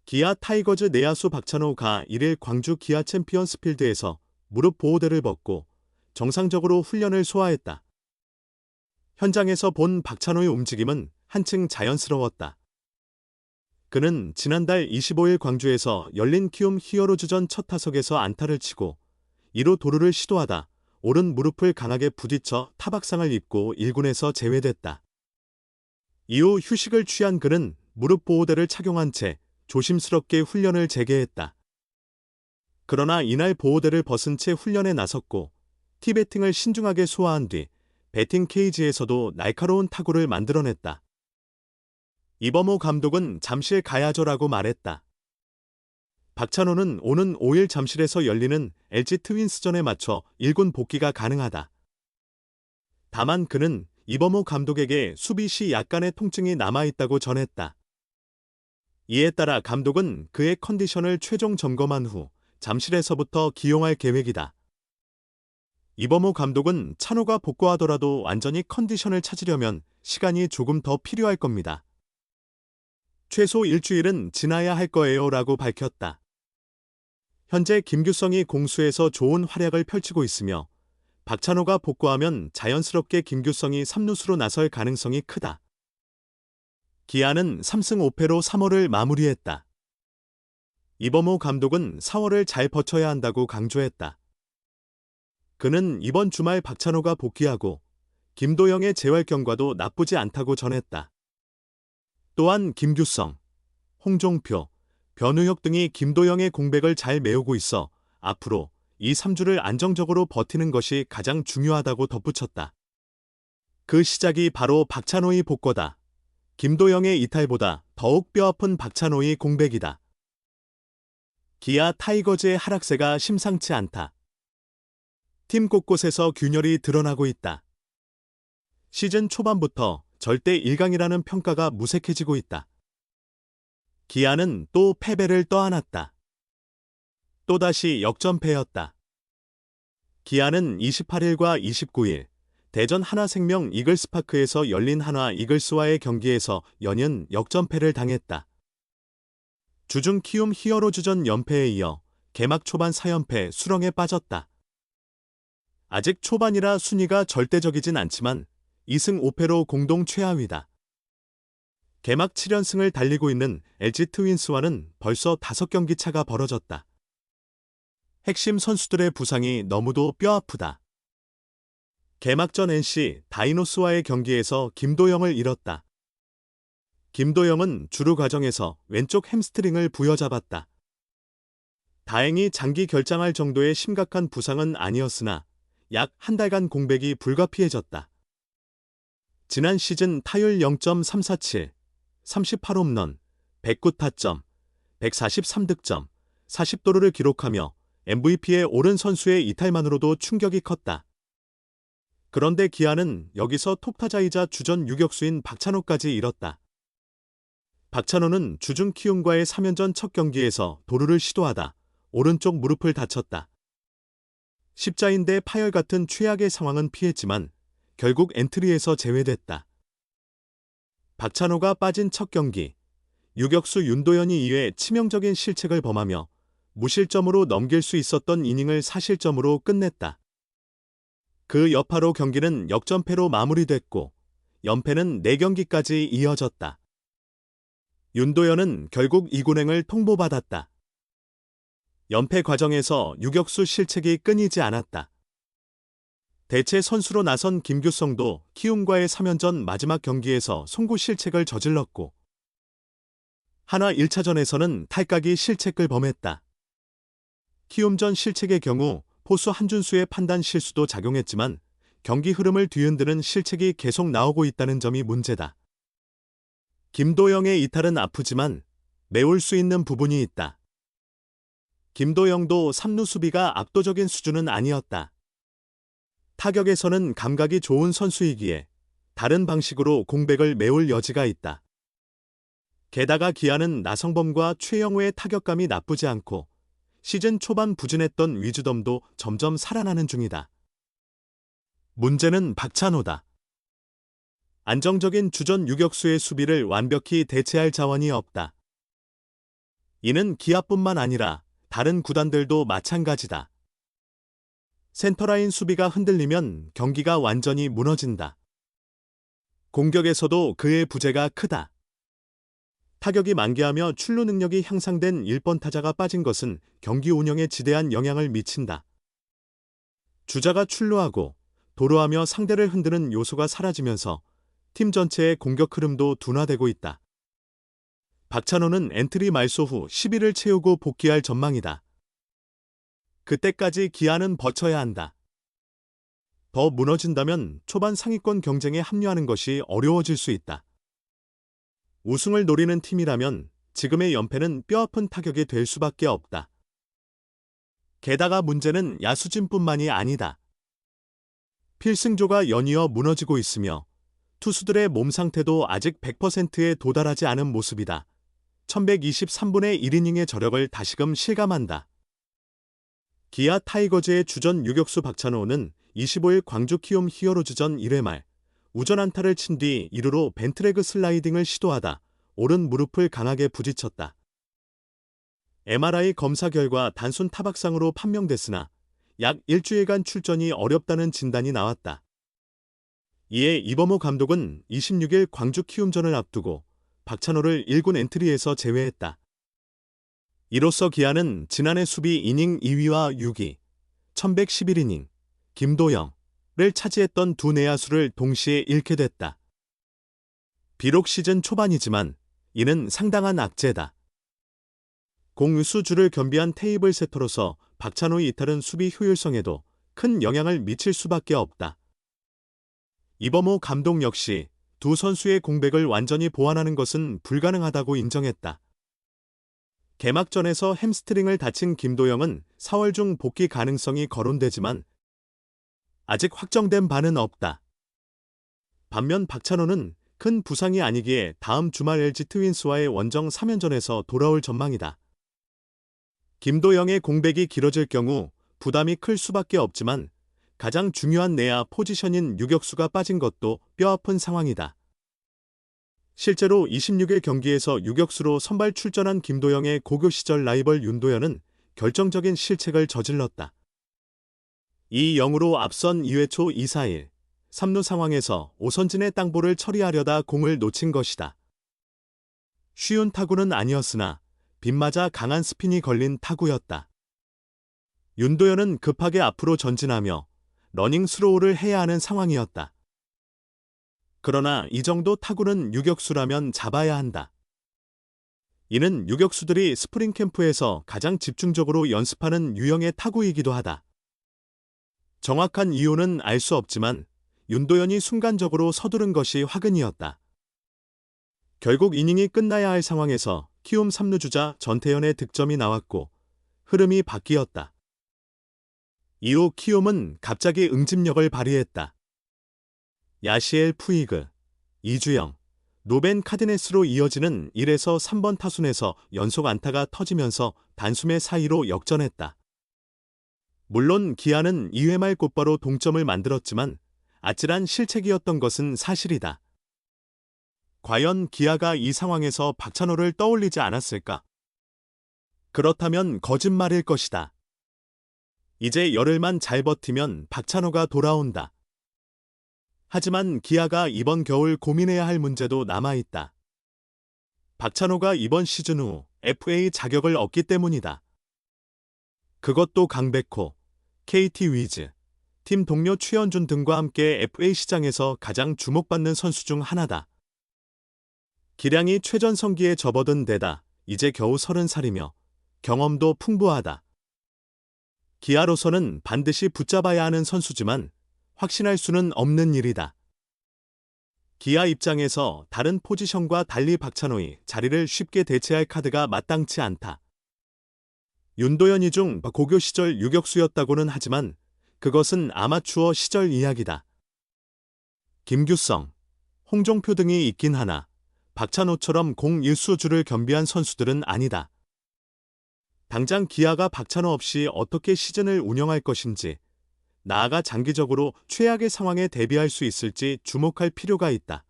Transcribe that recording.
기아 타이거즈 내야수 박찬호가 1일 광주 기아 챔피언스 필드에서 무릎 보호대를 벗고 정상적으로 훈련을 소화했다. 현장에서 본 박찬호의 움직임은 한층 자연스러웠다. 그는 지난달 25일 광주에서 열린 키움 히어로즈전 첫 타석에서 안타를 치고 2루 도루를 시도하다 오른 무릎을 강하게 부딪혀 타박상을 입고 1군에서 제외됐다. 이후 휴식을 취한 그는 무릎 보호대를 착용한 채 조심스럽게 훈련을 재개했다. 그러나 이날 보호대를 벗은 채 훈련에 나섰고 티배팅을 신중하게 소화한 뒤 배팅 케이지에서도 날카로운 타구를 만들어냈다. 이범호 감독은 잠실 가야죠라고 말했다. 박찬호는 오는 5일 잠실에서 열리는 LG 트윈스전에 맞춰 1군 복귀가 가능하다. 다만 그는 이범호 감독에게 수비 시 약간의 통증이 남아있다고 전했다. 이에 따라 감독은 그의 컨디션을 최종 점검한 후 잠실에서부터 기용할 계획이다. 이범호 감독은 찬호가 복구하더라도 완전히 컨디션을 찾으려면 시간이 조금 더 필요할 겁니다. 최소 일주일은 지나야 할 거예요 라고 밝혔다. 현재 김규성이 공수에서 좋은 활약을 펼치고 있으며 박찬호가 복구하면 자연스럽게 김규성이 3루수로 나설 가능성이 크다. 기아는 3승 5패로 3월을 마무리했다. 이범호 감독은 4월을 잘 버텨야 한다고 강조했다. 그는 이번 주말 박찬호가 복귀하고 김도영의 재활경과도 나쁘지 않다고 전했다. 또한 김규성, 홍종표, 변우혁 등이 김도영의 공백을 잘 메우고 있어 앞으로 이 3주를 안정적으로 버티는 것이 가장 중요하다고 덧붙였다. 그 시작이 바로 박찬호의 복거다. 김도영의 이탈보다 더욱 뼈아픈 박찬호의 공백이다. 기아 타이거즈의 하락세가 심상치 않다. 팀 곳곳에서 균열이 드러나고 있다. 시즌 초반부터 절대 1강이라는 평가가 무색해지고 있다. 기아는 또 패배를 떠안았다. 또다시 역전패였다. 기아는 28일과 29일 대전 하나생명 이글스파크에서 열린 한화 이글스와의 경기에서 연이은 역전패를 당했다. 주중 키움 히어로즈전 연패에 이어 개막 초반 4연패 수렁에 빠졌다. 아직 초반이라 순위가 절대적이진 않지만 2승 5패로 공동 최하위다. 개막 7연승을 달리고 있는 LG 트윈스와는 벌써 5경기 차가 벌어졌다. 핵심 선수들의 부상이 너무도 뼈아프다. 개막전 NC 다이노스와의 경기에서 김도영을 잃었다. 김도영은 주루 과정에서 왼쪽 햄스트링을 부여잡았다. 다행히 장기 결장할 정도의 심각한 부상은 아니었으나 약 한 달간 공백이 불가피해졌다. 지난 시즌 타율 0.347, 38홈런, 109타점, 143득점, 40도루를 기록하며 MVP에 오른 선수의 이탈만으로도 충격이 컸다. 그런데 기아는 여기서 톱타자이자 주전 유격수인 박찬호까지 잃었다. 박찬호는 주중 키움과의 3연전 첫 경기에서 도루를 시도하다 오른쪽 무릎을 다쳤다. 십자인대 파열 같은 최악의 상황은 피했지만 결국 엔트리에서 제외됐다. 박찬호가 빠진 첫 경기, 유격수 윤도현이 2회 치명적인 실책을 범하며 무실점으로 넘길 수 있었던 이닝을 사실점으로 끝냈다. 그 여파로 경기는 역전패로 마무리됐고 연패는 4경기까지 이어졌다. 윤도현은 결국 2군행을 통보받았다. 연패 과정에서 유격수 실책이 끊이지 않았다. 대체 선수로 나선 김규성도 키움과의 3연전 마지막 경기에서 송구 실책을 저질렀고 한화 1차전에서는 탈각이 실책을 범했다. 키움전 실책의 경우 포수 한준수의 판단 실수도 작용했지만 경기 흐름을 뒤흔드는 실책이 계속 나오고 있다는 점이 문제다. 김도영의 이탈은 아프지만 메울 수 있는 부분이 있다. 김도영도 3루 수비가 압도적인 수준은 아니었다. 타격에서는 감각이 좋은 선수이기에 다른 방식으로 공백을 메울 여지가 있다. 게다가 기아는 나성범과 최영우의 타격감이 나쁘지 않고 시즌 초반 부진했던 위즈덤도 점점 살아나는 중이다. 문제는 박찬호다. 안정적인 주전 유격수의 수비를 완벽히 대체할 자원이 없다. 이는 기아뿐만 아니라 다른 구단들도 마찬가지다. 센터라인 수비가 흔들리면 경기가 완전히 무너진다. 공격에서도 그의 부재가 크다. 타격이 만개하며 출루 능력이 향상된 1번 타자가 빠진 것은 경기 운영에 지대한 영향을 미친다. 주자가 출루하고 도루하며 상대를 흔드는 요소가 사라지면서 팀 전체의 공격 흐름도 둔화되고 있다. 박찬호는 엔트리 말소 후 10일을 채우고 복귀할 전망이다. 그때까지 기아는 버텨야 한다. 더 무너진다면 초반 상위권 경쟁에 합류하는 것이 어려워질 수 있다. 우승을 노리는 팀이라면 지금의 연패는 뼈아픈 타격이 될 수밖에 없다. 게다가 문제는 야수진뿐만이 아니다. 필승조가 연이어 무너지고 있으며 투수들의 몸 상태도 아직 100%에 도달하지 않은 모습이다. 1123분의 1이닝의 저력을 다시금 실감한다. 기아 타이거즈의 주전 유격수 박찬호는 25일 광주 키움 히어로즈전 1회 말 우전 안타를 친 뒤 2루로 벤트레그 슬라이딩을 시도하다 오른 무릎을 강하게 부딪혔다. MRI 검사 결과 단순 타박상으로 판명됐으나 약 일주일간 출전이 어렵다는 진단이 나왔다. 이에 이범호 감독은 26일 광주 키움전을 앞두고 박찬호를 1군 엔트리에서 제외했다. 이로써 기아는 지난해 수비 이닝 2위와 6위, 1111이닝, 김도영을 차지했던 두 내야수를 동시에 잃게 됐다. 비록 시즌 초반이지만 이는 상당한 악재다. 공수주를 겸비한 테이블 세터로서 박찬호의 이탈은 수비 효율성에도 큰 영향을 미칠 수밖에 없다. 이범호 감독 역시 두 선수의 공백을 완전히 보완하는 것은 불가능하다고 인정했다. 개막전에서 햄스트링을 다친 김도영은 4월 중 복귀 가능성이 거론되지만 아직 확정된 바는 없다. 반면 박찬호는 큰 부상이 아니기에 다음 주말 LG 트윈스와의 원정 3연전에서 돌아올 전망이다. 김도영의 공백이 길어질 경우 부담이 클 수밖에 없지만 가장 중요한 내야 포지션인 유격수가 빠진 것도 뼈아픈 상황이다. 실제로 26일 경기에서 유격수로 선발 출전한 김도영의 고교 시절 라이벌 윤도현은 결정적인 실책을 저질렀다. 2-0으로 앞선 2회 초 2-4-1, 3루 상황에서 오선진의 땅볼을 처리하려다 공을 놓친 것이다. 쉬운 타구는 아니었으나 빗맞아 강한 스핀이 걸린 타구였다. 윤도현은 급하게 앞으로 전진하며 러닝 스로우를 해야 하는 상황이었다. 그러나 이 정도 타구는 유격수라면 잡아야 한다. 이는 유격수들이 스프링 캠프에서 가장 집중적으로 연습하는 유형의 타구이기도 하다. 정확한 이유는 알 수 없지만 윤도현이 순간적으로 서두른 것이 화근이었다. 결국 이닝이 끝나야 할 상황에서 키움 3루 주자 전태현의 득점이 나왔고 흐름이 바뀌었다. 이후 키움은 갑자기 응집력을 발휘했다. 야시엘 푸이그, 이주영, 노벤 카드네스로 이어지는 1에서 3번 타순에서 연속 안타가 터지면서 단숨에 사이로 역전했다. 물론 기아는 2회 말 곧바로 동점을 만들었지만 아찔한 실책이었던 것은 사실이다. 과연 기아가 이 상황에서 박찬호를 떠올리지 않았을까? 그렇다면 거짓말일 것이다. 이제 열흘만 잘 버티면 박찬호가 돌아온다. 하지만 기아가 이번 겨울 고민해야 할 문제도 남아있다. 박찬호가 이번 시즌 후 FA 자격을 얻기 때문이다. 그것도 강백호, KT 위즈, 팀 동료 최현준 등과 함께 FA 시장에서 가장 주목받는 선수 중 하나다. 기량이 최전성기에 접어든 데다 이제 겨우 30살이며 경험도 풍부하다. 기아로서는 반드시 붙잡아야 하는 선수지만 확신할 수는 없는 일이다. 기아 입장에서 다른 포지션과 달리 박찬호의 자리를 쉽게 대체할 카드가 마땅치 않다. 윤도현이 중 고교 시절 유격수였다고는 하지만 그것은 아마추어 시절 이야기다. 김규성, 홍종표 등이 있긴 하나 박찬호처럼 공일수주를 겸비한 선수들은 아니다. 당장 기아가 박찬호 없이 어떻게 시즌을 운영할 것인지, 나아가 장기적으로 최악의 상황에 대비할 수 있을지 주목할 필요가 있다.